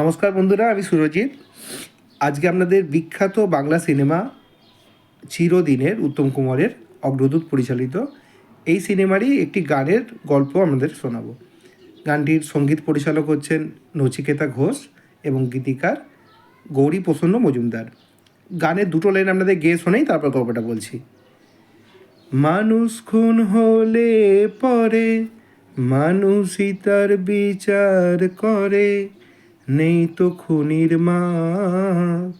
নমস্কার বন্ধুরা, আমি সুরজিৎ। আজকে আপনাদের বিখ্যাত বাংলা সিনেমা চিরদিনের উত্তম কুমারের অগ্রদূত পরিচালিত এই সিনেমারই একটি গানের গল্প আপনাদের শোনাবো। গানটির সঙ্গীত পরিচালক হচ্ছেন নচিকেতা ঘোষ এবং গীতিকার গৌরী প্রসন্ন মজুমদার। গানের দুটো লাইন আপনাদের গেয়ে শোনাই, তারপর গল্পটা বলছি। মানুষ খুন হলে পরে মানুষই তার বিচার করে, নেই তো খুনির মাপ,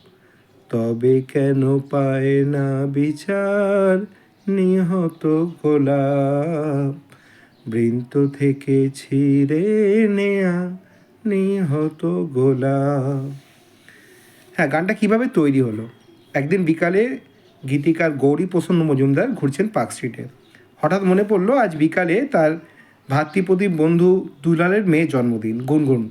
তবে কেন পায় না বিচার নিহত গোলাপ, বৃন্ত থেকে ছিঁড়ে নেয়া নিহত গোলাপ। হ্যাঁ, গানটা কীভাবে তৈরি হলো? একদিন বিকালে গীতিকার গৌরী প্রসন্ন মজুমদার ঘুরছেন পার্ক স্ট্রিটে। হঠাৎ মনে পড়লো আজ বিকালে তার ভাতৃপ্রতিম বন্ধু দুলালের মেয়ের জন্মদিন, গুনগুন।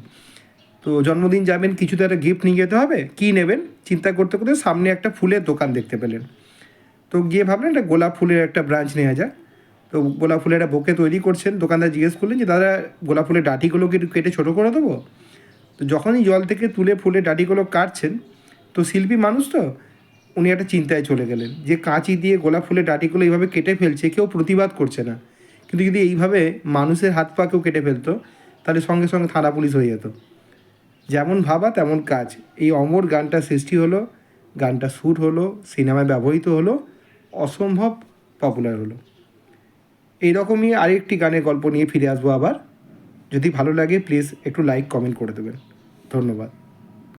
তো জন্মদিন যাবেন, কিছু তো একটা গিফট নিয়ে যেতে হবে। কী নেবেন চিন্তা করতে করতে সামনে একটা ফুলের দোকান দেখতে পেলেন। তো গিয়ে ভাবলেন একটা গোলাপ ফুলের একটা ব্রাঞ্চ নেওয়া যাক। তো গোলাপ ফুলের একটা বোকে তৈরি করছেন। দোকানদার জিজ্ঞেস করলেন যে, দাদা গোলাপ ফুলের ডাঁটিগুলোকে একটু কেটে ছোটো করে দেবো? তো যখনই জল থেকে তুলে ফুলের ডাঁটিগুলো কাটছেন, তো শিল্পী মানুষ তো উনি একটা চিন্তায় চলে গেলেন যে কাঁচি দিয়ে গোলাপ ফুলের ডাঁটিগুলো এইভাবে কেটে ফেলছে, কেউ প্রতিবাদ করছে না, কিন্তু যদি এইভাবে মানুষের হাত পা কেউ কেটে ফেলতো তাহলে সঙ্গে সঙ্গে থানা পুলিশ হয়ে যেত। যেমন ভাবা তেমন কাজ। এই অমর গানটা সৃষ্টি হলো, গানটা শ্যুট হলো, সিনেমায় ব্যবহৃত হলো, অসম্ভব পপুলার হলো। এইরকমই আরেকটি গানের গল্প নিয়ে ফিরে আসবো আবার। যদি ভালো লাগে প্লিজ একটু লাইক কমেন্ট করে দেবেন। ধন্যবাদ।